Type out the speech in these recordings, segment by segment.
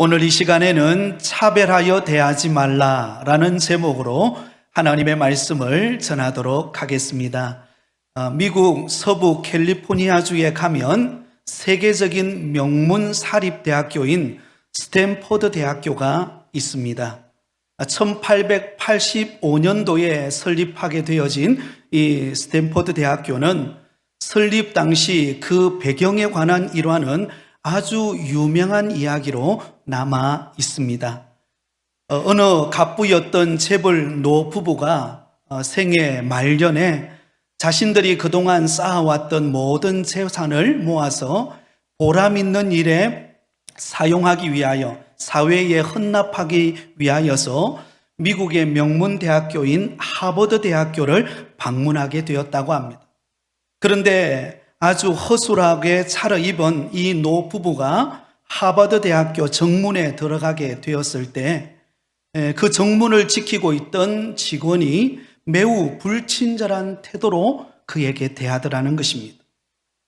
오늘 이 시간에는 차별하여 대하지 말라라는 제목으로 하나님의 말씀을 전하도록 하겠습니다. 미국 서부 캘리포니아주에 가면 세계적인 명문 사립대학교인 스탠포드 대학교가 있습니다. 1885년도에 설립하게 되어진 이 스탠포드 대학교는 설립 당시 그 배경에 관한 일화는 아주 유명한 이야기로 남아 있습니다. 어느 갑부였던 재벌 노부부가 생애 말년에 자신들이 그동안 쌓아왔던 모든 재산을 모아서 보람 있는 일에 사용하기 위하여, 사회에 헌납하기 위하여서 미국의 명문 대학교인 하버드 대학교를 방문하게 되었다고 합니다. 그런데 아주 허술하게 차려입은 이 노부부가 하버드 대학교 정문에 들어가게 되었을 때 그 정문을 지키고 있던 직원이 매우 불친절한 태도로 그에게 대하더라는 것입니다.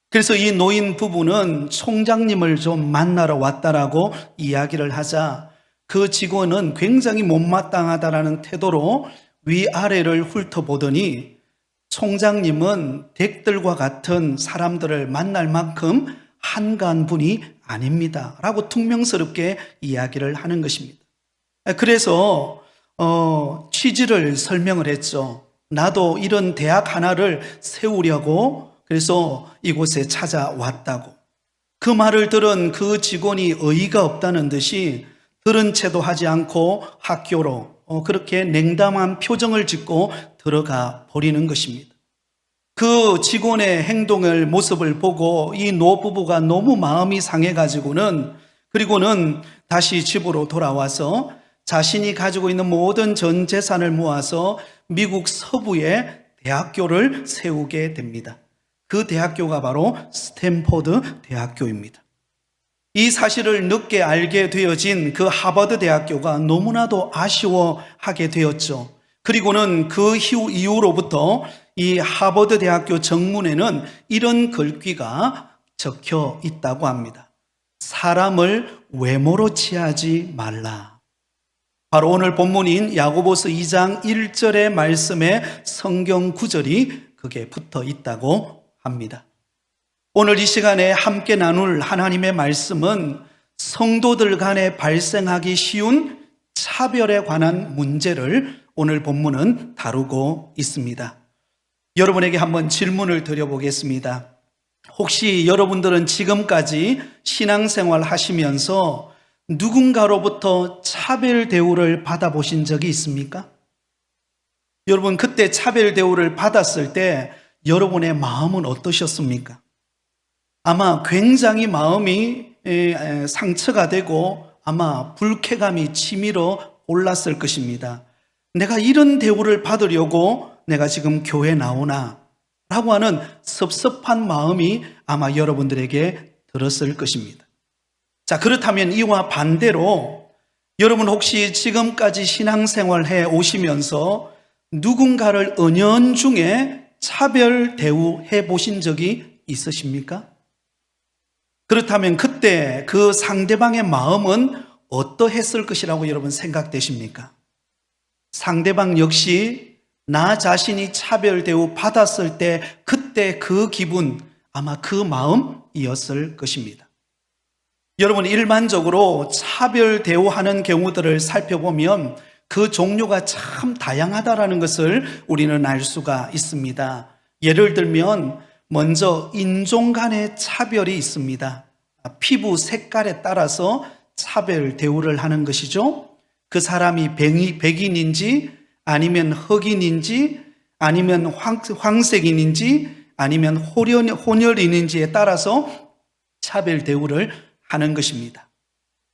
그래서 이 노인 부부는 총장님을 좀 만나러 왔다라고 이야기를 하자 그 직원은 굉장히 못마땅하다라는 태도로 위아래를 훑어보더니 총장님은 댁들과 같은 사람들을 만날 만큼 한가한 분이 아닙니다 라고 퉁명스럽게 이야기를 하는 것입니다. 그래서 취지를 설명을 했죠. 나도 이런 대학 하나를 세우려고 그래서 이곳에 찾아왔다고. 그 말을 들은 그 직원이 어이가 없다는 듯이 들은 채도 하지 않고 학교로 그렇게 냉담한 표정을 짓고 들어가 버리는 것입니다. 그 직원의 행동을 모습을 보고 이 노부부가 너무 마음이 상해가지고는 그리고는 다시 집으로 돌아와서 자신이 가지고 있는 모든 전 재산을 모아서 미국 서부에 대학교를 세우게 됩니다. 그 대학교가 바로 스탠포드 대학교입니다. 이 사실을 늦게 알게 되어진 그 하버드 대학교가 너무나도 아쉬워하게 되었죠. 그리고는 그 이후로부터 이 하버드 대학교 정문에는 이런 글귀가 적혀 있다고 합니다. 사람을 외모로 취하지 말라. 바로 오늘 본문인 야고보서 2장 1절의 말씀에 성경 구절이 그게 붙어 있다고 합니다. 오늘 이 시간에 함께 나눌 하나님의 말씀은 성도들 간에 발생하기 쉬운 차별에 관한 문제를 오늘 본문은 다루고 있습니다. 여러분에게 한번 질문을 드려보겠습니다. 혹시 여러분들은 지금까지 신앙생활 하시면서 누군가로부터 차별 대우를 받아보신 적이 있습니까? 여러분, 그때 차별 대우를 받았을 때 여러분의 마음은 어떠셨습니까? 아마 굉장히 마음이 상처가 되고 아마 불쾌감이 치밀어 올랐을 것입니다. 내가 이런 대우를 받으려고 내가 지금 교회 나오나? 라고 하는 섭섭한 마음이 아마 여러분들에게 들었을 것입니다. 자, 그렇다면 이와 반대로 여러분 혹시 지금까지 신앙생활 해 오시면서 누군가를 은연중에 차별 대우해 보신 적이 있으십니까? 그렇다면 그때 그 상대방의 마음은 어떠했을 것이라고 여러분 생각되십니까? 상대방 역시 나 자신이 차별 대우 받았을 때 그때 그 기분, 아마 그 마음이었을 것입니다. 여러분, 일반적으로 차별 대우하는 경우들을 살펴보면 그 종류가 참 다양하다라는 것을 우리는 알 수가 있습니다. 예를 들면 먼저 인종 간의 차별이 있습니다. 피부 색깔에 따라서 차별 대우를 하는 것이죠. 그 사람이 백인인지 아니면 흑인인지 아니면 황색인인지 아니면 혼혈인인지에 따라서 차별 대우를 하는 것입니다.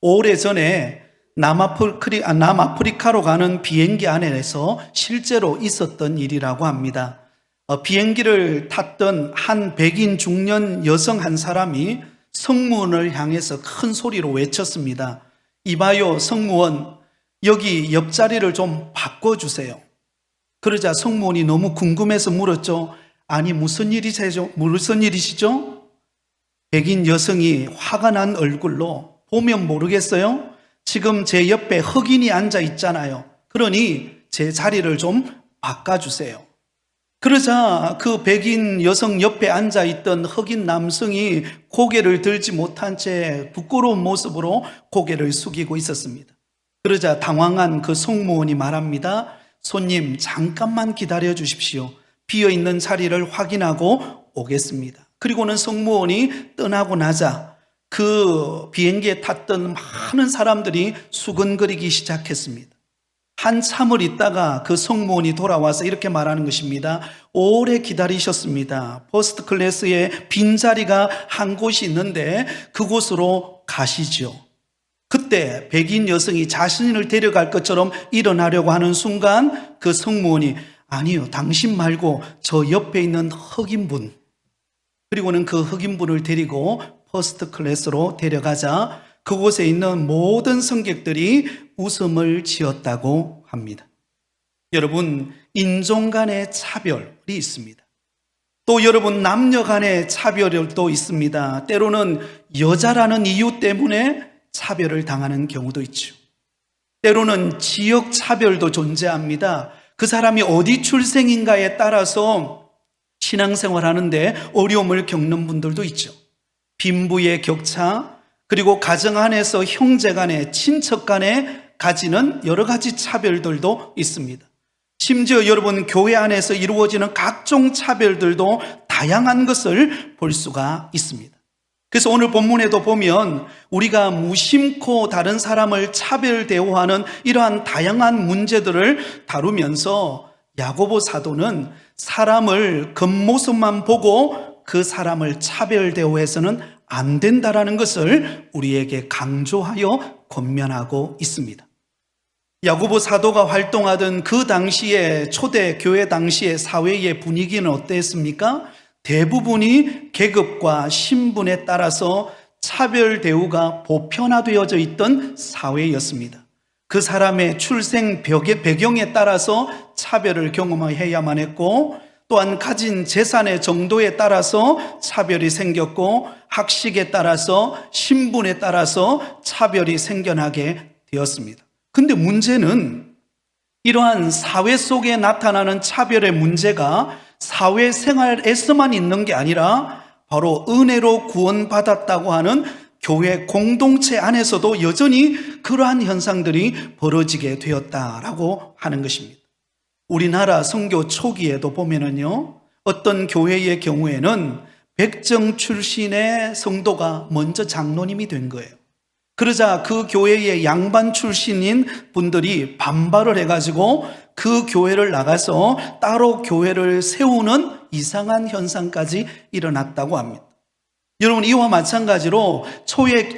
오래전에 남아프리카로 가는 비행기 안에서 실제로 있었던 일이라고 합니다. 비행기를 탔던 한 백인 중년 여성 한 사람이 승무원을 향해서 큰 소리로 외쳤습니다. 이봐요, 승무원, 여기 옆자리를 좀 바꿔주세요. 그러자 승무원이 너무 궁금해서 물었죠. 아니, 무슨 일이시죠? 백인 여성이 화가 난 얼굴로 보면 모르겠어요? 지금 제 옆에 흑인이 앉아 있잖아요. 그러니 제 자리를 좀 바꿔주세요. 그러자 그 백인 여성 옆에 앉아있던 흑인 남성이 고개를 들지 못한 채 부끄러운 모습으로 고개를 숙이고 있었습니다. 그러자 당황한 그 승무원이 말합니다. 손님, 잠깐만 기다려 주십시오. 비어있는 자리를 확인하고 오겠습니다. 그리고는 승무원이 떠나고 나자 그 비행기에 탔던 많은 사람들이 수근거리기 시작했습니다. 한참을 있다가 그 승무원이 돌아와서 이렇게 말하는 것입니다. 오래 기다리셨습니다. 퍼스트 클래스에 빈자리가 한 곳이 있는데 그곳으로 가시죠. 그때 백인 여성이 자신을 데려갈 것처럼 일어나려고 하는 순간 그 승무원이 아니요, 당신 말고 저 옆에 있는 흑인분, 그리고는 그 흑인분을 데리고 퍼스트 클래스로 데려가자 그곳에 있는 모든 승객들이 웃음을 지었다고 합니다. 여러분, 인종 간의 차별이 있습니다. 또 여러분, 남녀 간의 차별도 있습니다. 때로는 여자라는 이유 때문에 차별을 당하는 경우도 있죠. 때로는 지역 차별도 존재합니다. 그 사람이 어디 출생인가에 따라서 신앙생활 하는데 어려움을 겪는 분들도 있죠. 빈부의 격차, 그리고 가정 안에서 형제 간에, 친척 간에 가지는 여러 가지 차별들도 있습니다. 심지어 여러분, 교회 안에서 이루어지는 각종 차별들도 다양한 것을 볼 수가 있습니다. 그래서 오늘 본문에도 보면 우리가 무심코 다른 사람을 차별 대우하는 이러한 다양한 문제들을 다루면서 야고보 사도는 사람을 겉모습만 보고 그 사람을 차별 대우해서는 안 된다라는 것을 우리에게 강조하여 권면하고 있습니다. 야고보 사도가 활동하던 그 당시에 초대 교회 당시의 사회의 분위기는 어땠습니까? 대부분이 계급과 신분에 따라서 차별 대우가 보편화되어져 있던 사회였습니다. 그 사람의 출생 배경에 따라서 차별을 경험해야만 했고, 또한 가진 재산의 정도에 따라서 차별이 생겼고, 학식에 따라서, 신분에 따라서 차별이 생겨나게 되었습니다. 근데 문제는 이러한 사회 속에 나타나는 차별의 문제가 사회생활에서만 있는 게 아니라 바로 은혜로 구원받았다고 하는 교회 공동체 안에서도 여전히 그러한 현상들이 벌어지게 되었다라고 하는 것입니다. 우리나라 선교 초기에도 보면은요, 어떤 교회의 경우에는 백정 출신의 성도가 먼저 장로님이 된 거예요. 그러자 그 교회의 양반 출신인 분들이 반발을 해가지고 그 교회를 나가서 따로 교회를 세우는 이상한 현상까지 일어났다고 합니다. 여러분, 이와 마찬가지로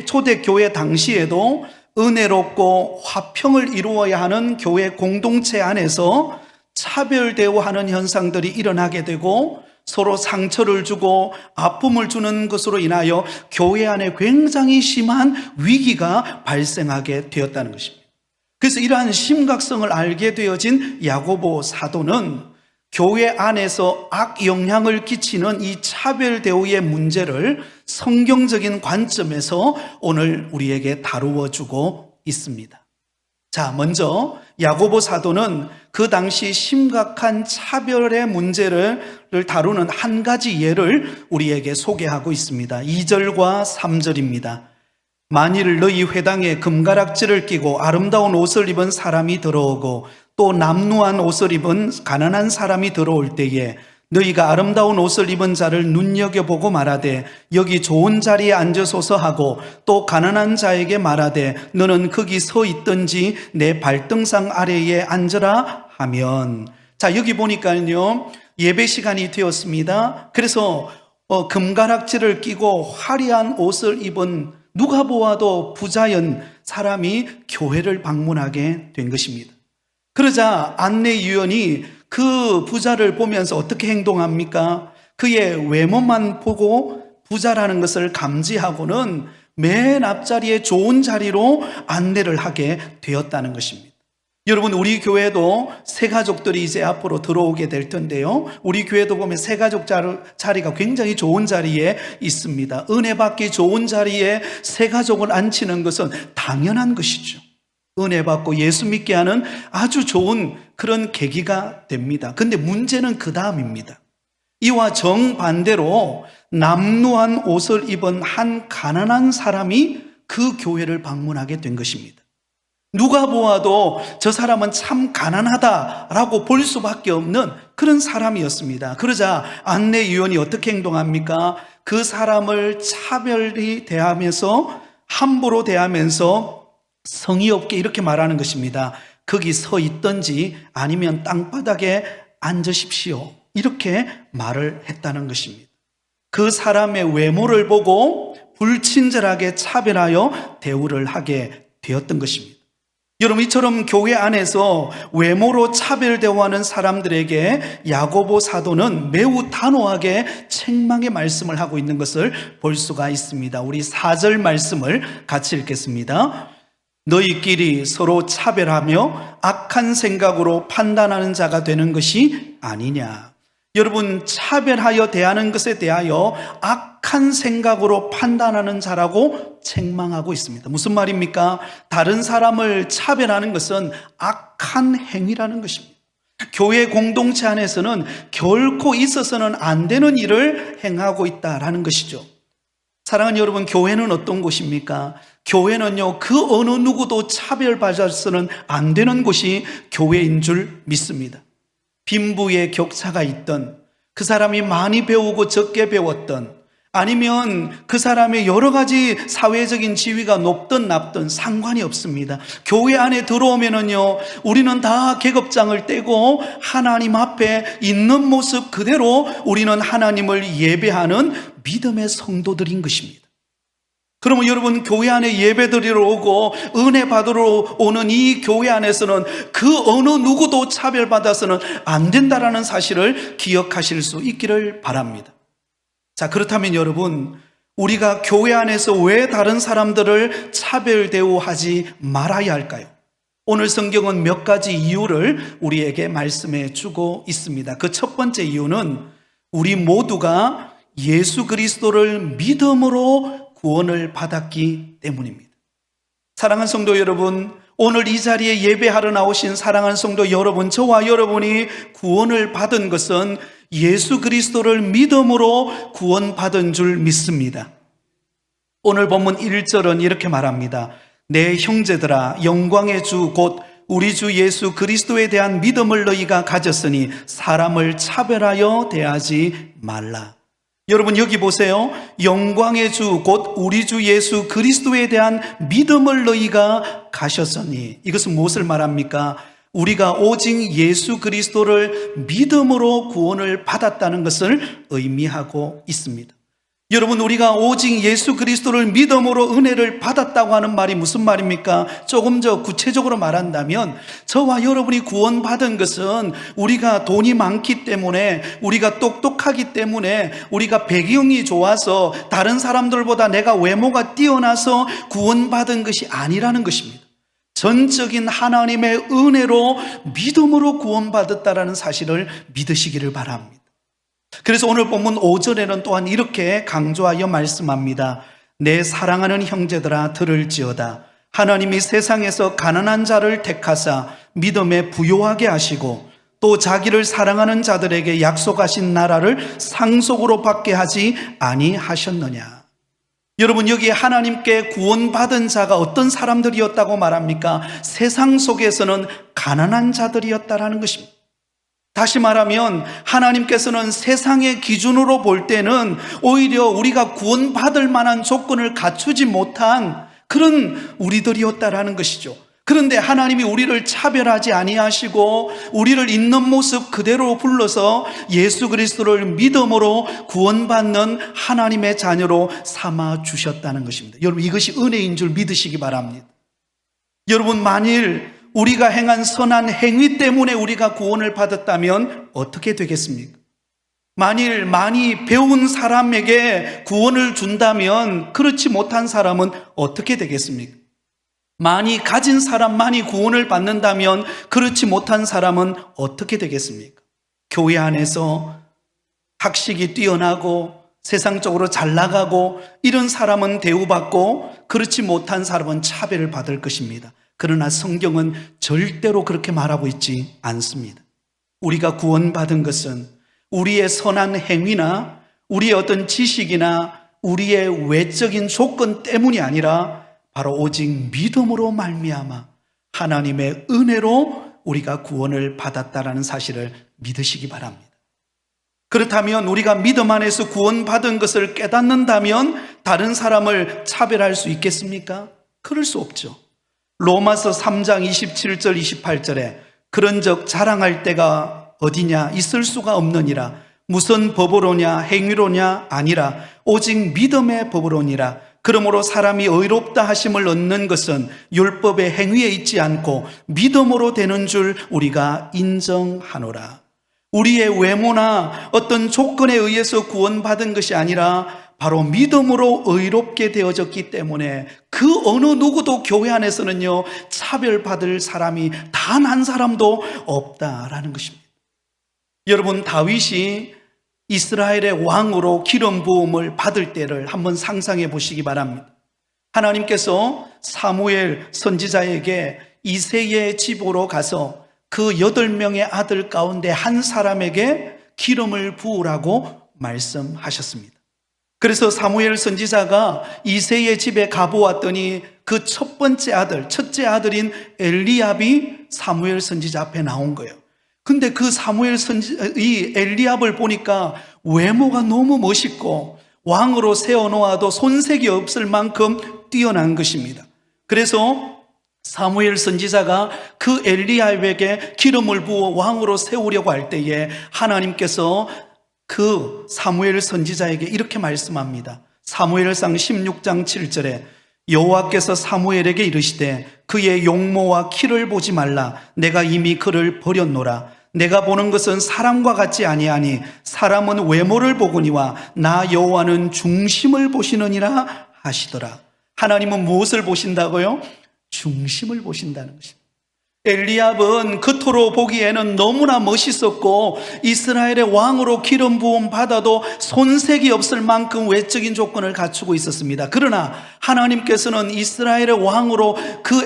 초대교회 당시에도 은혜롭고 화평을 이루어야 하는 교회 공동체 안에서 차별 대우하는 현상들이 일어나게 되고 서로 상처를 주고 아픔을 주는 것으로 인하여 교회 안에 굉장히 심한 위기가 발생하게 되었다는 것입니다. 그래서 이러한 심각성을 알게 되어진 야고보 사도는 교회 안에서 악영향을 끼치는 이 차별 대우의 문제를 성경적인 관점에서 오늘 우리에게 다루어 주고 있습니다. 자, 먼저 야고보 사도는 그 당시 심각한 차별의 문제를 다루는 한 가지 예를 우리에게 소개하고 있습니다. 2절과 3절입니다. 만일 너희 회당에 금가락지를 끼고 아름다운 옷을 입은 사람이 들어오고 또 남루한 옷을 입은 가난한 사람이 들어올 때에 너희가 아름다운 옷을 입은 자를 눈여겨보고 말하되 여기 좋은 자리에 앉으소서 하고 또 가난한 자에게 말하되 너는 거기 서 있든지 내 발등상 아래에 앉으라 하면, 자, 여기 보니까요 예배 시간이 되었습니다. 그래서 금가락지를 끼고 화려한 옷을 입은 누가 보아도 부자연 사람이 교회를 방문하게 된 것입니다. 그러자 안내위원이 그 부자를 보면서 어떻게 행동합니까? 그의 외모만 보고 부자라는 것을 감지하고는 맨 앞자리에 좋은 자리로 안내를 하게 되었다는 것입니다. 여러분, 우리 교회도 새 가족들이 이제 앞으로 들어오게 될 텐데요. 우리 교회도 보면 새 가족 자리가 굉장히 좋은 자리에 있습니다. 은혜 받기 좋은 자리에 새 가족을 앉히는 것은 당연한 것이죠. 은혜 받고 예수 믿게 하는 아주 좋은 그런 계기가 됩니다. 근데 문제는 그 다음입니다. 이와 정반대로 남루한 옷을 입은 한 가난한 사람이 그 교회를 방문하게 된 것입니다. 누가 보아도 저 사람은 참 가난하다라고 볼 수밖에 없는 그런 사람이었습니다. 그러자 안내위원이 어떻게 행동합니까? 그 사람을 차별히 대하면서, 함부로 대하면서 성의 없게 이렇게 말하는 것입니다. 거기 서 있든지 아니면 땅바닥에 앉으십시오. 이렇게 말을 했다는 것입니다. 그 사람의 외모를 보고 불친절하게 차별하여 대우를 하게 되었던 것입니다. 여러분, 이처럼 교회 안에서 외모로 차별 대우하는 사람들에게 야고보 사도는 매우 단호하게 책망의 말씀을 하고 있는 것을 볼 수가 있습니다. 우리 4절 말씀을 같이 읽겠습니다. 너희끼리 서로 차별하며 악한 생각으로 판단하는 자가 되는 것이 아니냐. 여러분, 차별하여 대하는 것에 대하여 악한 생각으로 판단하는 자라고 책망하고 있습니다. 무슨 말입니까? 다른 사람을 차별하는 것은 악한 행위라는 것입니다. 교회 공동체 안에서는 결코 있어서는 안 되는 일을 행하고 있다라는 것이죠. 사랑하는 여러분, 교회는 어떤 곳입니까? 교회는요, 그 어느 누구도 차별받아서는 안 되는 곳이 교회인 줄 믿습니다. 빈부의 격차가 있던, 그 사람이 많이 배우고 적게 배웠던, 아니면 그 사람의 여러 가지 사회적인 지위가 높든 낮든 상관이 없습니다. 교회 안에 들어오면은요, 우리는 다 계급장을 떼고 하나님 앞에 있는 모습 그대로 우리는 하나님을 예배하는 믿음의 성도들인 것입니다. 그러면 여러분, 교회 안에 예배드리러 오고 은혜 받으러 오는 이 교회 안에서는 그 어느 누구도 차별받아서는 안 된다라는 사실을 기억하실 수 있기를 바랍니다. 자, 그렇다면 여러분, 우리가 교회 안에서 왜 다른 사람들을 차별 대우하지 말아야 할까요? 오늘 성경은 몇 가지 이유를 우리에게 말씀해 주고 있습니다. 그 첫 번째 이유는 우리 모두가 예수 그리스도를 믿음으로 구원을 받았기 때문입니다. 사랑하는 성도 여러분, 오늘 이 자리에 예배하러 나오신 사랑하는 성도 여러분, 저와 여러분이 구원을 받은 것은 예수 그리스도를 믿음으로 구원받은 줄 믿습니다. 오늘 본문 1절은 이렇게 말합니다. 내 형제들아, 영광의 주 곧 우리 주 예수 그리스도에 대한 믿음을 너희가 가졌으니 사람을 차별하여 대하지 말라. 여러분, 여기 보세요. 영광의 주 곧 우리 주 예수 그리스도에 대한 믿음을 너희가 가셨으니, 이것은 무엇을 말합니까? 우리가 오직 예수 그리스도를 믿음으로 구원을 받았다는 것을 의미하고 있습니다. 여러분, 우리가 오직 예수 그리스도를 믿음으로 은혜를 받았다고 하는 말이 무슨 말입니까? 조금 더 구체적으로 말한다면, 저와 여러분이 구원받은 것은 우리가 돈이 많기 때문에, 우리가 똑똑하기 때문에, 우리가 배경이 좋아서, 다른 사람들보다 내가 외모가 뛰어나서 구원받은 것이 아니라는 것입니다. 전적인 하나님의 은혜로 믿음으로 구원받았다라는 사실을 믿으시기를 바랍니다. 그래서 오늘 본문 5절에는 또한 이렇게 강조하여 말씀합니다. 내 사랑하는 형제들아, 들을지어다. 하나님이 세상에서 가난한 자를 택하사 믿음에 부요하게 하시고 또 자기를 사랑하는 자들에게 약속하신 나라를 상속으로 받게 하지 아니하셨느냐. 여러분, 여기 하나님께 구원받은 자가 어떤 사람들이었다고 말합니까? 세상 속에서는 가난한 자들이었다라는 것입니다. 다시 말하면 하나님께서는 세상의 기준으로 볼 때는 오히려 우리가 구원받을 만한 조건을 갖추지 못한 그런 우리들이었다라는 것이죠. 그런데 하나님이 우리를 차별하지 아니하시고 우리를 있는 모습 그대로 불러서 예수 그리스도를 믿음으로 구원받는 하나님의 자녀로 삼아 주셨다는 것입니다. 여러분, 이것이 은혜인 줄 믿으시기 바랍니다. 여러분, 만일 우리가 행한 선한 행위 때문에 우리가 구원을 받았다면 어떻게 되겠습니까? 만일 많이 배운 사람에게 구원을 준다면 그렇지 못한 사람은 어떻게 되겠습니까? 많이 가진 사람만이 구원을 받는다면 그렇지 못한 사람은 어떻게 되겠습니까? 교회 안에서 학식이 뛰어나고 세상적으로 잘 나가고 이런 사람은 대우받고 그렇지 못한 사람은 차별을 받을 것입니다. 그러나 성경은 절대로 그렇게 말하고 있지 않습니다. 우리가 구원받은 것은 우리의 선한 행위나 우리의 어떤 지식이나 우리의 외적인 조건 때문이 아니라 바로 오직 믿음으로 말미암아 하나님의 은혜로 우리가 구원을 받았다라는 사실을 믿으시기 바랍니다. 그렇다면 우리가 믿음 안에서 구원받은 것을 깨닫는다면 다른 사람을 차별할 수 있겠습니까? 그럴 수 없죠. 로마서 3장 27절 28절에 그런즉 자랑할 때가 어디냐 있을 수가 없느니라. 무슨 법으로냐 행위로냐 아니라 오직 믿음의 법으로니라. 그러므로 사람이 의롭다 하심을 얻는 것은 율법의 행위에 있지 않고 믿음으로 되는 줄 우리가 인정하노라. 우리의 외모나 어떤 조건에 의해서 구원받은 것이 아니라 바로 믿음으로 의롭게 되어졌기 때문에 그 어느 누구도 교회 안에서는요 차별받을 사람이 단 한 사람도 없다라는 것입니다. 여러분, 다윗이 이스라엘의 왕으로 기름 부음을 받을 때를 한번 상상해 보시기 바랍니다. 하나님께서 사무엘 선지자에게 이새의 집으로 가서 그 8명의 아들 가운데 한 사람에게 기름을 부으라고 말씀하셨습니다. 그래서 사무엘 선지자가 이새의 집에 가보았더니 그 첫째 아들인 엘리압이 사무엘 선지자 앞에 나온 거예요. 근데 그 이 엘리압을 보니까 외모가 너무 멋있고 왕으로 세워놓아도 손색이 없을 만큼 뛰어난 것입니다. 그래서 사무엘 선지자가 그 엘리압에게 기름을 부어 왕으로 세우려고 할 때에 하나님께서 그 사무엘 선지자에게 이렇게 말씀합니다. 사무엘상 16장 7절에 여호와께서 사무엘에게 이르시되 그의 용모와 키를 보지 말라. 내가 이미 그를 버렸노라. 내가 보는 것은 사람과 같지 아니하니 사람은 외모를 보거니와 나 여호와는 중심을 보시느니라 하시더라. 하나님은 무엇을 보신다고요? 중심을 보신다는 것입니다. 엘리압은 겉으로 보기에는 너무나 멋있었고 이스라엘의 왕으로 기름 부음 받아도 손색이 없을 만큼 외적인 조건을 갖추고 있었습니다. 그러나 하나님께서는 이스라엘의 왕으로 그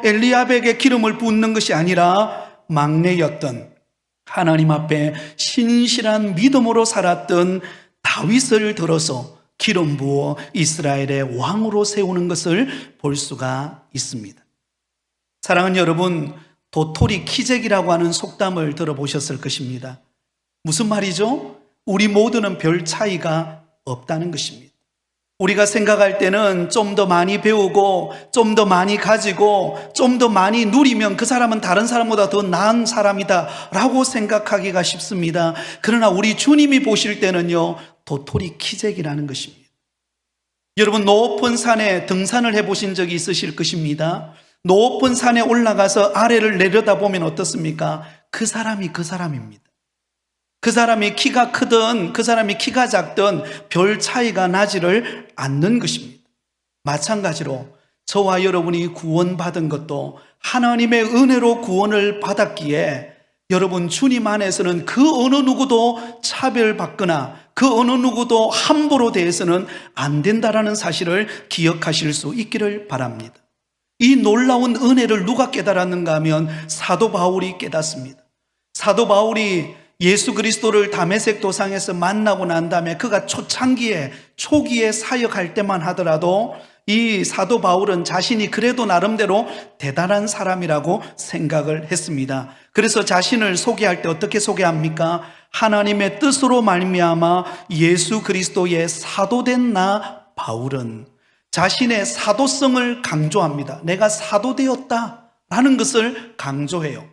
엘리압에게 기름을 붓는 것이 아니라 막내였던 하나님 앞에 신실한 믿음으로 살았던 다윗을 들어서 기름 부어 이스라엘의 왕으로 세우는 것을 볼 수가 있습니다. 사랑하는 여러분, 도토리 키재기라고 하는 속담을 들어보셨을 것입니다. 무슨 말이죠? 우리 모두는 별 차이가 없다는 것입니다. 우리가 생각할 때는 좀 더 많이 배우고 좀 더 많이 가지고 좀 더 많이 누리면 그 사람은 다른 사람보다 더 나은 사람이다 라고 생각하기가 쉽습니다. 그러나 우리 주님이 보실 때는요 도토리 키재기라는 것입니다. 여러분, 높은 산에 등산을 해보신 적이 있으실 것입니다. 높은 산에 올라가서 아래를 내려다보면 어떻습니까? 그 사람이 그 사람입니다. 그 사람이 키가 크든 그 사람이 키가 작든 별 차이가 나지를 않는 것입니다. 마찬가지로 저와 여러분이 구원받은 것도 하나님의 은혜로 구원을 받았기에 여러분, 주님 안에서는 그 어느 누구도 차별받거나 그 어느 누구도 함부로 대해서는 안 된다라는 사실을 기억하실 수 있기를 바랍니다. 이 놀라운 은혜를 누가 깨달았는가 하면 사도 바울이 깨닫습니다. 사도 바울이 예수 그리스도를 다메섹 도상에서 만나고 난 다음에 그가 초기에 사역할 때만 하더라도 이 사도 바울은 자신이 그래도 나름대로 대단한 사람이라고 생각을 했습니다. 그래서 자신을 소개할 때 어떻게 소개합니까? 하나님의 뜻으로 말미암아 예수 그리스도의 사도된 나 바울은 자신의 사도성을 강조합니다. 내가 사도되었다라는 것을 강조해요.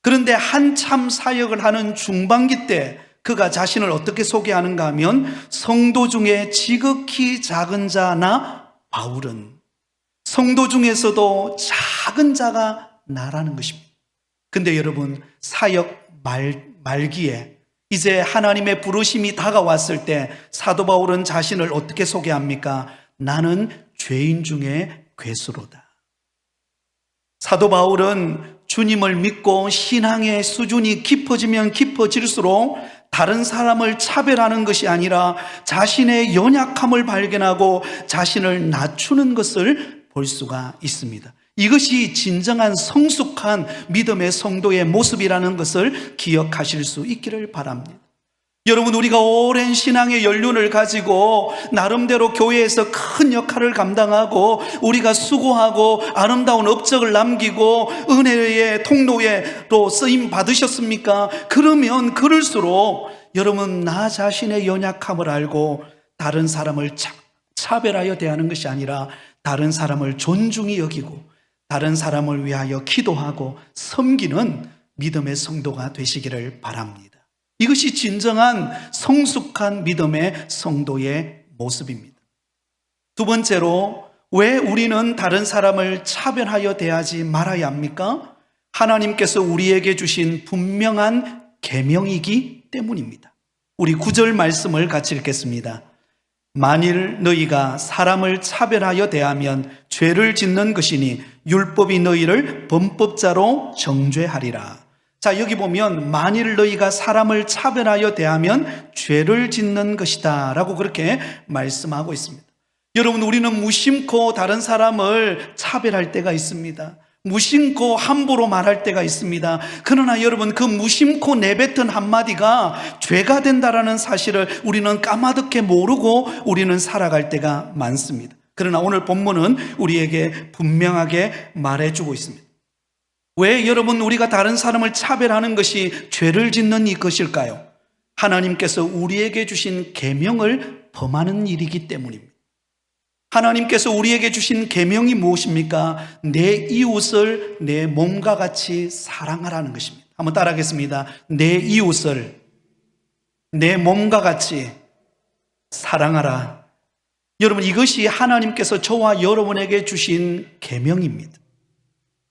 그런데 한참 사역을 하는 중반기 때 그가 자신을 어떻게 소개하는가 하면 성도 중에 지극히 작은 자나 바울은, 성도 중에서도 작은 자가 나라는 것입니다. 근데 여러분, 사역 말기에 이제 하나님의 부르심이 다가왔을 때 사도 바울은 자신을 어떻게 소개합니까? 나는 죄인 중에 괴수로다. 사도 바울은 주님을 믿고 신앙의 수준이 깊어지면 깊어질수록 다른 사람을 차별하는 것이 아니라 자신의 연약함을 발견하고 자신을 낮추는 것을 볼 수가 있습니다. 이것이 진정한 성숙한 믿음의 성도의 모습이라는 것을 기억하실 수 있기를 바랍니다. 여러분, 우리가 오랜 신앙의 연륜을 가지고 나름대로 교회에서 큰 역할을 감당하고 우리가 수고하고 아름다운 업적을 남기고 은혜의 통로에로 쓰임 받으셨습니까? 그러면 그럴수록 여러분, 나 자신의 연약함을 알고 다른 사람을 차별하여 대하는 것이 아니라 다른 사람을 존중히 여기고 다른 사람을 위하여 기도하고 섬기는 믿음의 성도가 되시기를 바랍니다. 이것이 진정한 성숙한 믿음의 성도의 모습입니다. 두 번째로, 왜 우리는 다른 사람을 차별하여 대하지 말아야 합니까? 하나님께서 우리에게 주신 분명한 계명이기 때문입니다. 우리 9절 말씀을 같이 읽겠습니다. 만일 너희가 사람을 차별하여 대하면 죄를 짓는 것이니 율법이 너희를 범법자로 정죄하리라. 자, 여기 보면 만일 너희가 사람을 차별하여 대하면 죄를 짓는 것이다 라고 그렇게 말씀하고 있습니다. 여러분, 우리는 무심코 다른 사람을 차별할 때가 있습니다. 무심코 함부로 말할 때가 있습니다. 그러나 여러분, 그 무심코 내뱉은 한마디가 죄가 된다라는 사실을 우리는 까마득히 모르고 우리는 살아갈 때가 많습니다. 그러나 오늘 본문은 우리에게 분명하게 말해주고 있습니다. 왜 여러분, 우리가 다른 사람을 차별하는 것이 죄를 짓는 것일까요? 하나님께서 우리에게 주신 계명을 범하는 일이기 때문입니다. 하나님께서 우리에게 주신 계명이 무엇입니까? 내 이웃을 내 몸과 같이 사랑하라는 것입니다. 한번 따라하겠습니다. 내 이웃을 내 몸과 같이 사랑하라. 여러분, 이것이 하나님께서 저와 여러분에게 주신 계명입니다.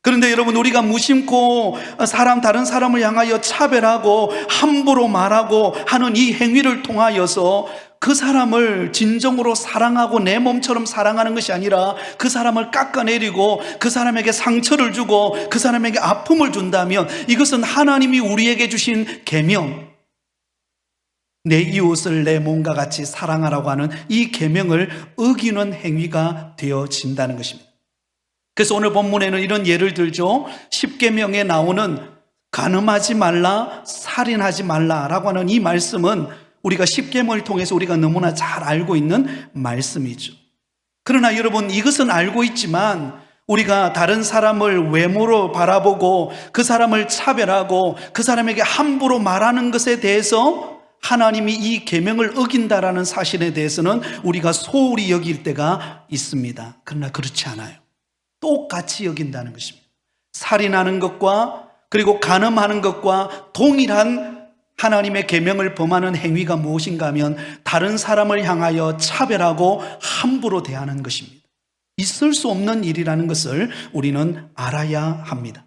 그런데 여러분, 우리가 무심코 다른 사람을 향하여 차별하고 함부로 말하고 하는 이 행위를 통하여서 그 사람을 진정으로 사랑하고 내 몸처럼 사랑하는 것이 아니라 그 사람을 깎아내리고 그 사람에게 상처를 주고 그 사람에게 아픔을 준다면 이것은 하나님이 우리에게 주신 계명, 내 이웃을 내 몸과 같이 사랑하라고 하는 이 계명을 어기는 행위가 되어진다는 것입니다. 그래서 오늘 본문에는 이런 예를 들죠. 10계명에 나오는 간음하지 말라, 살인하지 말라라고 하는 이 말씀은 우리가 10계명을 통해서 우리가 너무나 잘 알고 있는 말씀이죠. 그러나 여러분, 이것은 알고 있지만 우리가 다른 사람을 외모로 바라보고 그 사람을 차별하고 그 사람에게 함부로 말하는 것에 대해서 하나님이 이 계명을 어긴다라는 사실에 대해서는 우리가 소홀히 여길 때가 있습니다. 그러나 그렇지 않아요. 똑같이 여긴다는 것입니다. 살인하는 것과 그리고 간음하는 것과 동일한 하나님의 계명을 범하는 행위가 무엇인가 하면 다른 사람을 향하여 차별하고 함부로 대하는 것입니다. 있을 수 없는 일이라는 것을 우리는 알아야 합니다.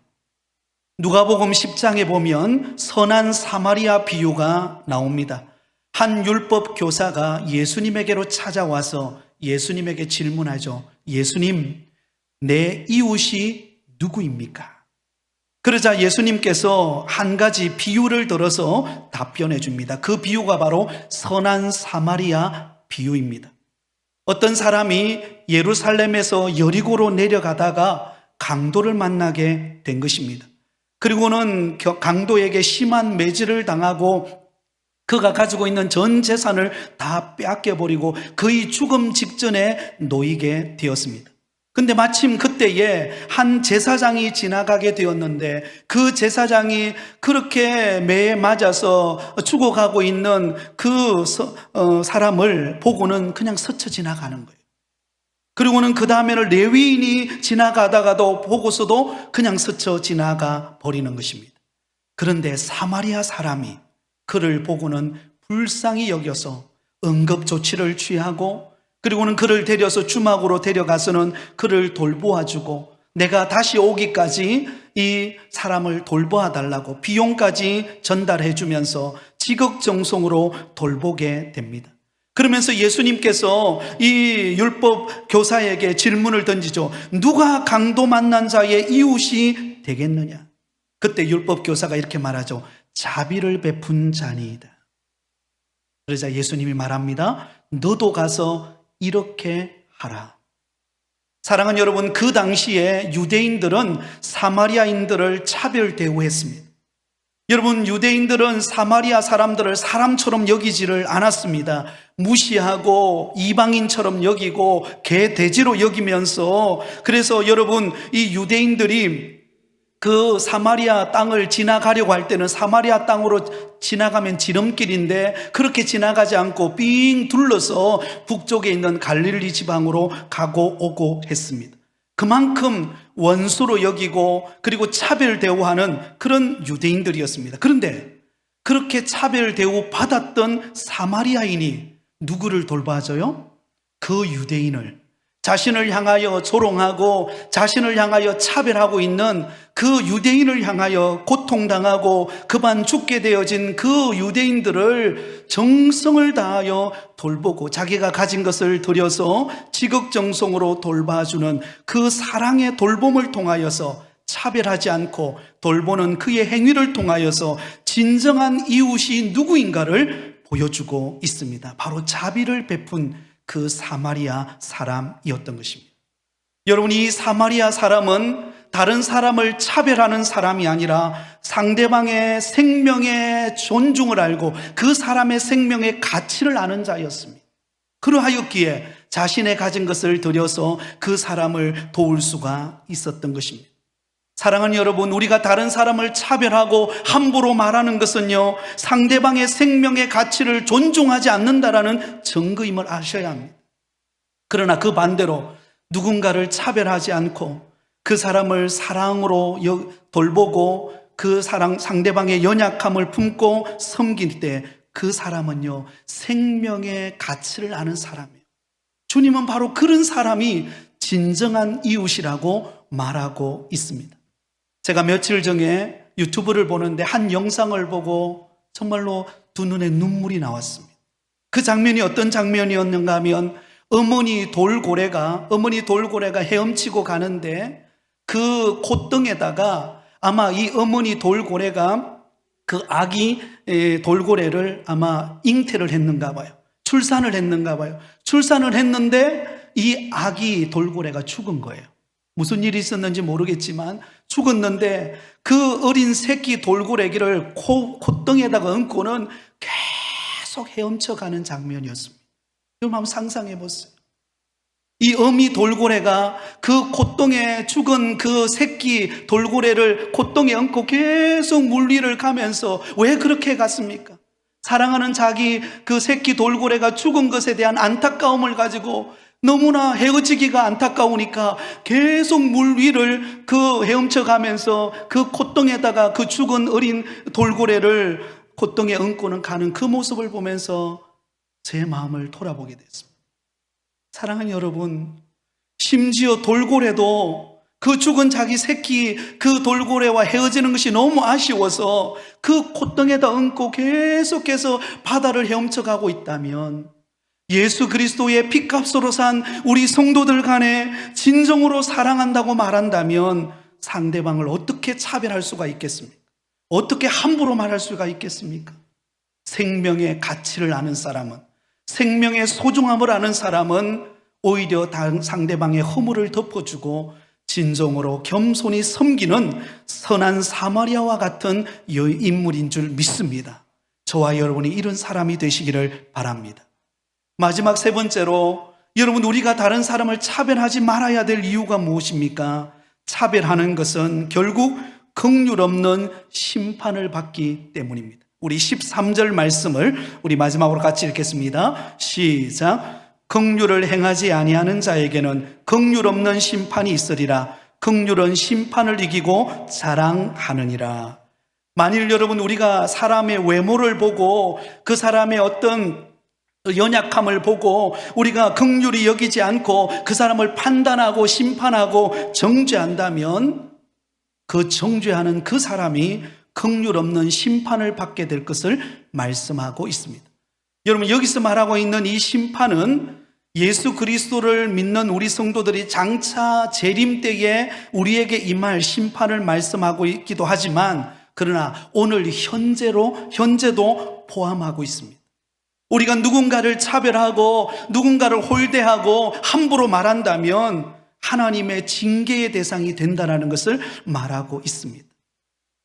누가복음 10장에 보면 선한 사마리아 비유가 나옵니다. 한 율법 교사가 예수님에게로 찾아와서 예수님에게 질문하죠. 예수님, 내 이웃이 누구입니까? 그러자 예수님께서 한 가지 비유를 들어서 답변해 줍니다. 그 비유가 바로 선한 사마리아 비유입니다. 어떤 사람이 예루살렘에서 여리고로 내려가다가 강도를 만나게 된 것입니다. 그리고는 강도에게 심한 매질을 당하고 그가 가지고 있는 전 재산을 다 빼앗겨버리고 거의 죽음 직전에 놓이게 되었습니다. 근데 마침 그때에 한 제사장이 지나가게 되었는데 그 제사장이 그렇게 매에 맞아서 죽어가고 있는 그 사람을 보고는 그냥 스쳐 지나가는 거예요. 그리고는 그 다음에는 레위인이 지나가다가도 보고서도 그냥 스쳐 지나가 버리는 것입니다. 그런데 사마리아 사람이 그를 보고는 불쌍히 여겨서 응급조치를 취하고 그리고는 그를 데려서 주막으로 데려가서는 그를 돌보아주고 내가 다시 오기까지 이 사람을 돌보아달라고 비용까지 전달해 주면서 지극정성으로 돌보게 됩니다. 그러면서 예수님께서 이 율법 교사에게 질문을 던지죠. 누가 강도 만난 자의 이웃이 되겠느냐? 그때 율법 교사가 이렇게 말하죠. 자비를 베푼 자니이다. 그러자 예수님이 말합니다. 너도 가서 이렇게 하라. 사랑하는 여러분, 그 당시에 유대인들은 사마리아인들을 차별 대우했습니다. 여러분, 유대인들은 사마리아 사람들을 사람처럼 여기지를 않았습니다. 무시하고 이방인처럼 여기고 개돼지로 여기면서, 그래서 여러분, 이 유대인들이 그 사마리아 땅을 지나가려고 할 때는 사마리아 땅으로 지나가면 지름길인데 그렇게 지나가지 않고 삥 둘러서 북쪽에 있는 갈릴리 지방으로 가고 오고 했습니다. 그만큼 원수로 여기고 그리고 차별 대우하는 그런 유대인들이었습니다. 그런데 그렇게 차별 대우 받았던 사마리아인이 누구를 돌봐줘요? 그 유대인을, 자신을 향하여 조롱하고 자신을 향하여 차별하고 있는 그 유대인을 향하여 고통당하고 급한 죽게 되어진 그 유대인들을 정성을 다하여 돌보고 자기가 가진 것을 들여서 지극정성으로 돌봐주는 그 사랑의 돌봄을 통하여서 차별하지 않고 돌보는 그의 행위를 통하여서 진정한 이웃이 누구인가를 보여주고 있습니다. 바로 자비를 베푼 그 사마리아 사람이었던 것입니다. 여러분, 이 사마리아 사람은 다른 사람을 차별하는 사람이 아니라 상대방의 생명의 존중을 알고 그 사람의 생명의 가치를 아는 자였습니다. 그러하였기에 자신의 가진 것을 들여서 그 사람을 도울 수가 있었던 것입니다. 사랑하는 여러분, 우리가 다른 사람을 차별하고 함부로 말하는 것은요, 상대방의 생명의 가치를 존중하지 않는다라는 증거임을 아셔야 합니다. 그러나 그 반대로 누군가를 차별하지 않고 그 사람을 사랑으로 돌보고 그 상대방의 연약함을 품고 섬길 때 그 사람은요, 생명의 가치를 아는 사람이에요. 주님은 바로 그런 사람이 진정한 이웃이라고 말하고 있습니다. 제가 며칠 전에 유튜브를 보는데 한 영상을 보고 정말로 두 눈에 눈물이 나왔습니다. 그 장면이 어떤 장면이었는가 하면 어머니 돌고래가 헤엄치고 가는데 그 콧등에다가 아마 이 어머니 돌고래가 그 아기 돌고래를 아마 잉태를 했는가 봐요. 출산을 했는가 봐요. 출산을 했는데 이 아기 돌고래가 죽은 거예요. 무슨 일이 있었는지 모르겠지만 죽었는데 그 어린 새끼 돌고래기를 콧등에다가 얹고는 계속 헤엄쳐가는 장면이었습니다. 여러분 한번 상상해 보세요. 이 어미 돌고래가 그 콧등에 죽은 그 새끼 돌고래를 콧등에 얹고 계속 물 위를 가면서 왜 그렇게 갔습니까? 사랑하는 자기 그 새끼 돌고래가 죽은 것에 대한 안타까움을 가지고 너무나 헤어지기가 안타까우니까 계속 물 위를 그 헤엄쳐 가면서 그 콧등에다가 그 죽은 어린 돌고래를 콧등에 얹고는 가는 그 모습을 보면서 제 마음을 돌아보게 됐습니다. 사랑하는 여러분, 심지어 돌고래도 그 죽은 자기 새끼 그 돌고래와 헤어지는 것이 너무 아쉬워서 그 콧등에다 얹고 계속해서 바다를 헤엄쳐 가고 있다면 예수 그리스도의 피값으로 산 우리 성도들 간에 진정으로 사랑한다고 말한다면 상대방을 어떻게 차별할 수가 있겠습니까? 어떻게 함부로 말할 수가 있겠습니까? 생명의 가치를 아는 사람은, 생명의 소중함을 아는 사람은 오히려 상대방의 허물을 덮어주고 진정으로 겸손히 섬기는 선한 사마리아와 같은 인물인 줄 믿습니다. 저와 여러분이 이런 사람이 되시기를 바랍니다. 마지막 세 번째로, 여러분, 우리가 다른 사람을 차별하지 말아야 될 이유가 무엇입니까? 차별하는 것은 결국 긍휼 없는 심판을 받기 때문입니다. 우리 13절 말씀을 우리 마지막으로 같이 읽겠습니다. 시작. 긍휼을 행하지 아니하는 자에게는 긍휼 없는 심판이 있으리라. 긍휼은 심판을 이기고 자랑하느니라. 만일 여러분, 우리가 사람의 외모를 보고 그 사람의 어떤 연약함을 보고 우리가 긍휼히 여기지 않고 그 사람을 판단하고 심판하고 정죄한다면 그 정죄하는 그 사람이 긍휼 없는 심판을 받게 될 것을 말씀하고 있습니다. 여러분, 여기서 말하고 있는 이 심판은 예수 그리스도를 믿는 우리 성도들이 장차 재림 때에 우리에게 임할 심판을 말씀하고 있기도 하지만, 그러나 오늘 현재도 포함하고 있습니다. 우리가 누군가를 차별하고 누군가를 홀대하고 함부로 말한다면 하나님의 징계의 대상이 된다는 것을 말하고 있습니다.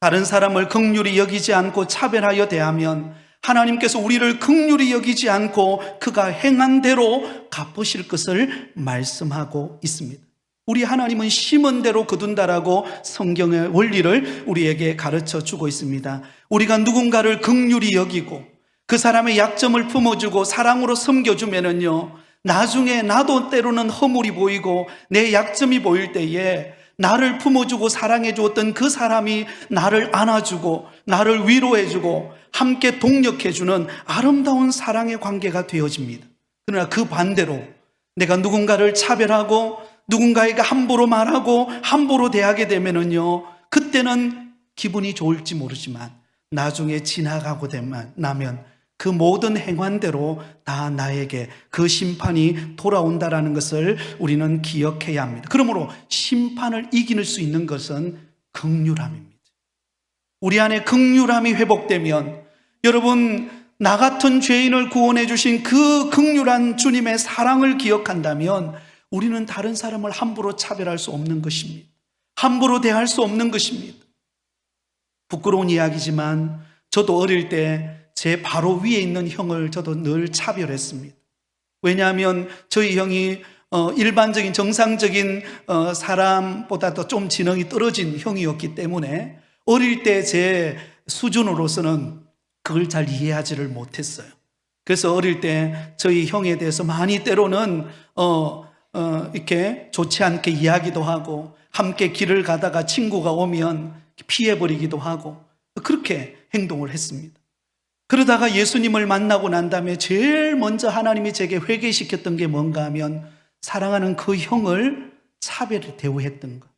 다른 사람을 긍휼히 여기지 않고 차별하여 대하면 하나님께서 우리를 긍휼히 여기지 않고 그가 행한 대로 갚으실 것을 말씀하고 있습니다. 우리 하나님은 심은 대로 거둔다라고 성경의 원리를 우리에게 가르쳐 주고 있습니다. 우리가 누군가를 긍휼히 여기고 그 사람의 약점을 품어주고 사랑으로 섬겨주면은요, 나중에 나도 때로는 허물이 보이고 내 약점이 보일 때에 나를 품어주고 사랑해 주었던 그 사람이 나를 안아주고 나를 위로해주고 함께 동력해주는 아름다운 사랑의 관계가 되어집니다. 그러나 그 반대로 내가 누군가를 차별하고 누군가에게 함부로 말하고 함부로 대하게 되면은요, 그때는 기분이 좋을지 모르지만 나중에 지나가고 나면 그 모든 행환대로 다 나에게 그 심판이 돌아온다라는 것을 우리는 기억해야 합니다. 그러므로 심판을 이길 수 있는 것은 긍휼함입니다. 우리 안에 긍휼함이 회복되면, 여러분, 나 같은 죄인을 구원해 주신 그 긍휼한 주님의 사랑을 기억한다면 우리는 다른 사람을 함부로 차별할 수 없는 것입니다. 함부로 대할 수 없는 것입니다. 부끄러운 이야기지만 저도 어릴 때 제 바로 위에 있는 형을 저도 늘 차별했습니다. 왜냐하면 저희 형이 일반적인 정상적인 사람보다도 좀 지능이 떨어진 형이었기 때문에 어릴 때 제 수준으로서는 그걸 잘 이해하지를 못했어요. 그래서 어릴 때 저희 형에 대해서 많이 때로는 이렇게 좋지 않게 이야기도 하고, 함께 길을 가다가 친구가 오면 피해버리기도 하고, 그렇게 행동을 했습니다. 그러다가 예수님을 만나고 난 다음에 제일 먼저 하나님이 제게 회개시켰던 게 뭔가 하면 사랑하는 그 형을 차별을 대우했던 것,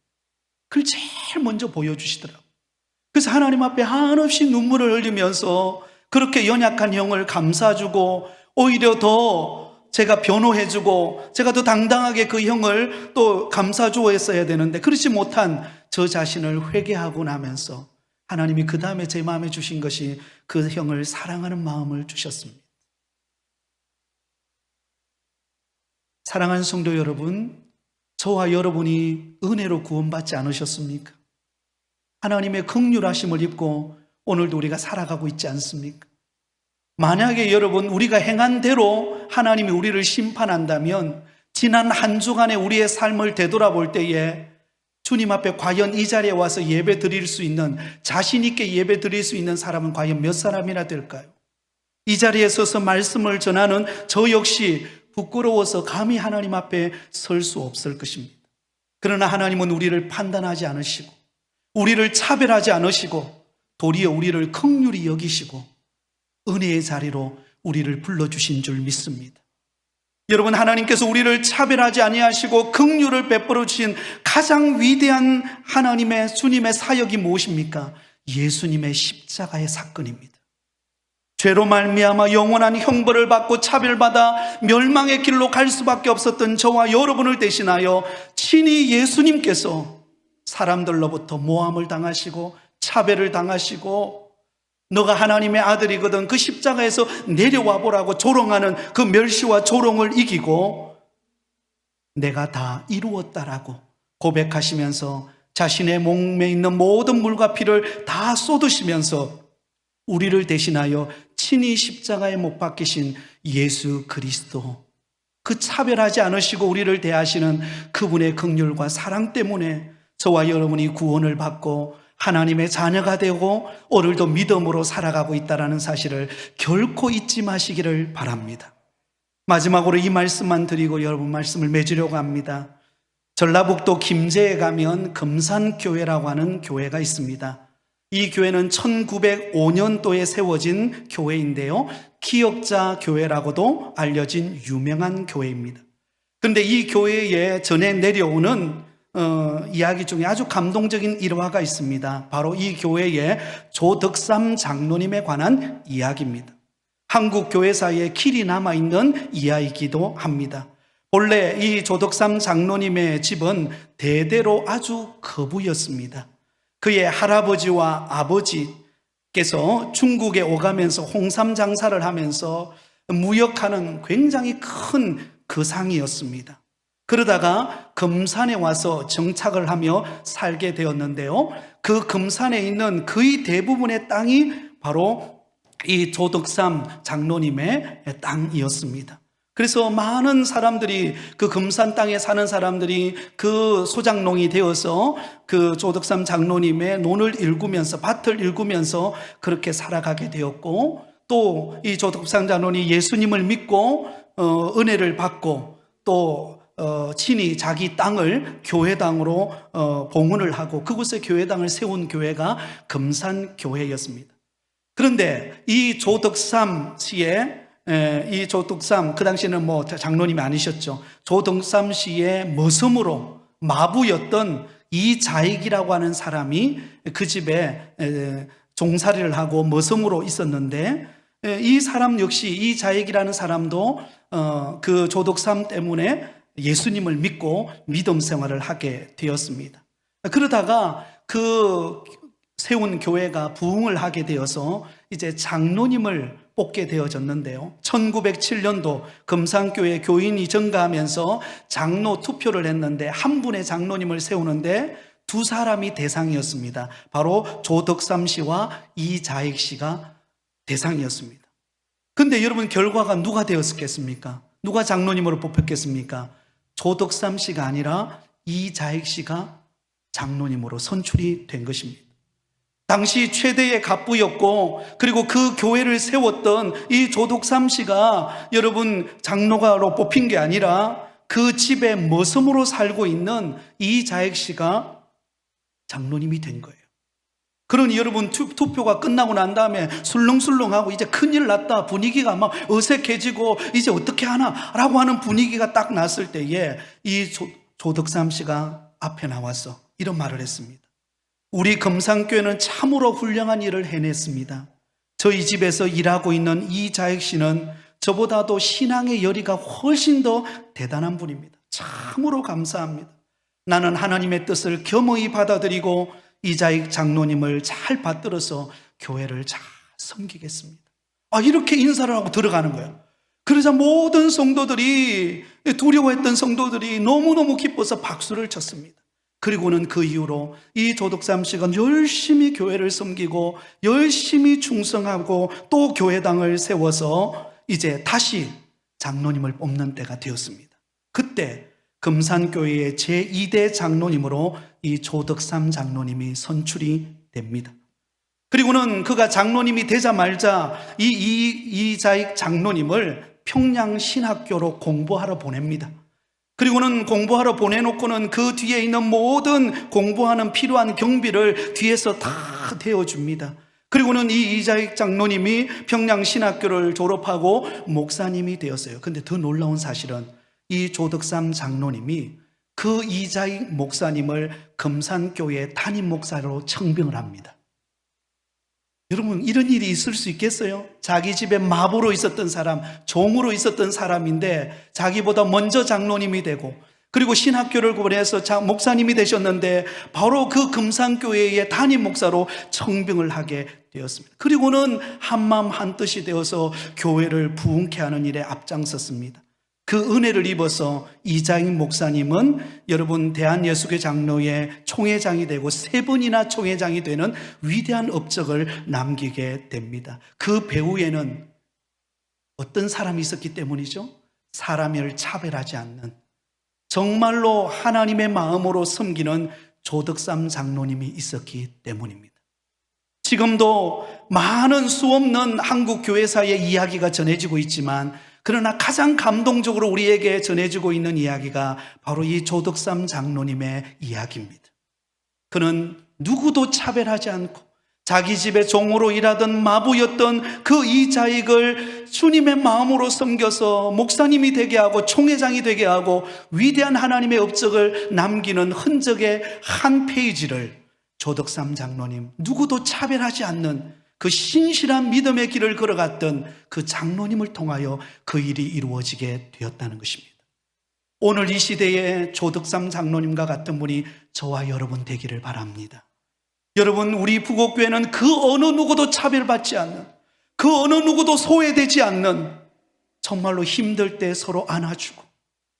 그걸 제일 먼저 보여주시더라고요. 그래서 하나님 앞에 한없이 눈물을 흘리면서 그렇게 연약한 형을 감싸주고, 오히려 더 제가 변호해주고 제가 더 당당하게 그 형을 또 감싸주어 했어야 되는데 그렇지 못한 저 자신을 회개하고 나면서 하나님이 그 다음에 제 마음에 주신 것이 그 형을 사랑하는 마음을 주셨습니다. 사랑하는 성도 여러분, 저와 여러분이 은혜로 구원받지 않으셨습니까? 하나님의 긍휼하심을 입고 오늘도 우리가 살아가고 있지 않습니까? 만약에 여러분, 우리가 행한 대로 하나님이 우리를 심판한다면 지난 한 주간의 우리의 삶을 되돌아볼 때에 주님 앞에 과연 이 자리에 와서 예배 드릴 수 있는, 자신 있게 예배 드릴 수 있는 사람은 과연 몇 사람이나 될까요? 이 자리에 서서 말씀을 전하는 저 역시 부끄러워서 감히 하나님 앞에 설 수 없을 것입니다. 그러나 하나님은 우리를 판단하지 않으시고 우리를 차별하지 않으시고 도리어 우리를 긍휼히 여기시고 은혜의 자리로 우리를 불러주신 줄 믿습니다. 여러분, 하나님께서 우리를 차별하지 아니하시고 긍휼을 베풀어 주신 가장 위대한 하나님의 주님의 사역이 무엇입니까? 예수님의 십자가의 사건입니다. 죄로 말미암아 영원한 형벌을 받고 차별받아 멸망의 길로 갈 수밖에 없었던 저와 여러분을 대신하여 친히 예수님께서 사람들로부터 모함을 당하시고 차별을 당하시고, 너가 하나님의 아들이거든 그 십자가에서 내려와 보라고 조롱하는 그 멸시와 조롱을 이기고 내가 다 이루었다라고 고백하시면서 자신의 몸에 있는 모든 물과 피를 다 쏟으시면서 우리를 대신하여 친히 십자가에 못 박히신 예수 그리스도, 그 차별하지 않으시고 우리를 대하시는 그분의 긍휼과 사랑 때문에 저와 여러분이 구원을 받고 하나님의 자녀가 되고 오늘도 믿음으로 살아가고 있다는 사실을 결코 잊지 마시기를 바랍니다. 마지막으로 이 말씀만 드리고 여러분 말씀을 맺으려고 합니다. 전라북도 김제에 가면 금산교회라고 하는 교회가 있습니다. 이 교회는 1905년도에 세워진 교회인데요, 기역자 교회라고도 알려진 유명한 교회입니다. 그런데 이 교회에 전해 내려오는 이야기 중에 아주 감동적인 일화가 있습니다. 바로 이 교회의 조덕삼 장로님에 관한 이야기입니다. 한국 교회사에 길이 남아있는 이야기이기도 합니다. 본래 이 조덕삼 장로님의 집은 대대로 아주 거부였습니다. 그의 할아버지와 아버지께서 중국에 오가면서 홍삼 장사를 하면서 무역하는 굉장히 큰 거상이었습니다. 그러다가 금산에 와서 정착을 하며 살게 되었는데요. 그 금산에 있는 거의 대부분의 땅이 바로 이 조덕삼 장로님의 땅이었습니다. 그래서 많은 사람들이 그 금산 땅에 사는 사람들이 그 소장농이 되어서 그 조덕삼 장로님의 논을 일구면서 밭을 일구면서 그렇게 살아가게 되었고, 또 이 조덕삼 장로님이 예수님을 믿고 은혜를 받고 또 친히 자기 땅을 교회당으로 봉헌을 하고 그곳에 교회당을 세운 교회가 금산교회였습니다. 그런데 이 조덕삼 씨의 이 조덕삼, 그 당시에는 뭐 장로님이 아니셨죠. 조덕삼 씨의 머슴으로 마부였던 이자익이라고 하는 사람이 그 집에 종살이를 하고 머슴으로 있었는데, 이 사람 역시 이자익이라는 사람도 그 조덕삼 때문에 예수님을 믿고 믿음 생활을 하게 되었습니다. 그러다가 그 세운 교회가 부흥을 하게 되어서 이제 장로님을 뽑게 되어졌는데요. 1907년도 금산교회 교인이 증가하면서 장로 투표를 했는데 한 분의 장로님을 세우는데 두 사람이 대상이었습니다. 바로 조덕삼 씨와 이자익 씨가 대상이었습니다. 근데 여러분, 결과가 누가 되었겠습니까? 누가 장로님으로 뽑혔겠습니까? 조덕삼 씨가 아니라 이자익 씨가 장로님으로 선출이 된 것입니다. 당시 최대의 갑부였고, 그리고 그 교회를 세웠던 이 조덕삼 씨가 여러분 장로가로 뽑힌 게 아니라 그 집에 머슴으로 살고 있는 이자익 씨가 장로님이 된 거예요. 그러니 여러분, 투표가 끝나고 난 다음에 술렁술렁하고 이제 큰일 났다, 분위기가 막 어색해지고 이제 어떻게 하나 라고 하는 분위기가 딱 났을 때에 이 조덕삼 씨가 앞에 나와서 이런 말을 했습니다. 우리 금산교회는 참으로 훌륭한 일을 해냈습니다. 저희 집에서 일하고 있는 이자익 씨는 저보다도 신앙의 열의가 훨씬 더 대단한 분입니다. 참으로 감사합니다. 나는 하나님의 뜻을 겸허히 받아들이고 이자익 장로님을 잘 받들어서 교회를 잘 섬기겠습니다. 이렇게 인사를 하고 들어가는 거예요. 그러자 모든 성도들이, 두려워했던 성도들이 너무너무 기뻐서 박수를 쳤습니다. 그리고는 그 이후로 이 조덕삼 씨가 열심히 교회를 섬기고 열심히 충성하고 또 교회당을 세워서 이제 다시 장로님을 뽑는 때가 되었습니다. 그때 금산교회의 제2대 장로님으로 이 조덕삼 장로님이 선출이 됩니다. 그리고는 그가 장로님이 되자마자 이자익 장로님을 평양신학교로 공부하러 보냅니다. 그리고는 공부하러 보내놓고는 그 뒤에 있는 모든 공부하는 필요한 경비를 뒤에서 다 대어줍니다. 그리고는 이 이자익 장로님이 평양신학교를 졸업하고 목사님이 되었어요. 근데 더 놀라운 사실은 이 조덕삼 장로님이 그 이자익 목사님을 금산교회 담임 목사로 청빙을 합니다. 여러분, 이런 일이 있을 수 있겠어요? 자기 집에 마부로 있었던 사람, 종으로 있었던 사람인데 자기보다 먼저 장로님이 되고, 그리고 신학교를 보내서 목사님이 되셨는데 바로 그 금산교회의 담임 목사로 청빙을 하게 되었습니다. 그리고는 한마음 한뜻이 되어서 교회를 부흥케 하는 일에 앞장섰습니다. 그 은혜를 입어서 이자익 목사님은 여러분 대한예수교 장로의 총회장이 되고 3번이나 총회장이 되는 위대한 업적을 남기게 됩니다. 그 배후에는 어떤 사람이 있었기 때문이죠? 사람을 차별하지 않는, 정말로 하나님의 마음으로 섬기는 조덕삼 장로님이 있었기 때문입니다. 지금도 많은 수없는 한국 교회사의 이야기가 전해지고 있지만, 그러나 가장 감동적으로 우리에게 전해지고 있는 이야기가 바로 이 조덕삼 장로님의 이야기입니다. 그는 누구도 차별하지 않고 자기 집에 종으로 일하던 마부였던 그 이자익을 주님의 마음으로 섬겨서 목사님이 되게 하고 총회장이 되게 하고 위대한 하나님의 업적을 남기는 흔적의 한 페이지를 조덕삼 장로님, 누구도 차별하지 않는 그 신실한 믿음의 길을 걸어갔던 그 장로님을 통하여 그 일이 이루어지게 되었다는 것입니다. 오늘 이 시대에 조덕삼 장로님과 같은 분이 저와 여러분 되기를 바랍니다. 여러분, 우리 부곡교회는 그 어느 누구도 차별받지 않는, 그 어느 누구도 소외되지 않는, 정말로 힘들 때 서로 안아주고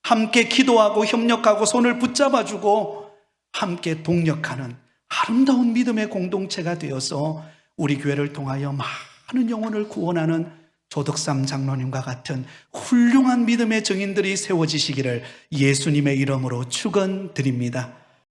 함께 기도하고 협력하고 손을 붙잡아주고 함께 동력하는 아름다운 믿음의 공동체가 되어서 우리 교회를 통하여 많은 영혼을 구원하는 조덕삼 장로님과 같은 훌륭한 믿음의 증인들이 세워지시기를 예수님의 이름으로 축원드립니다.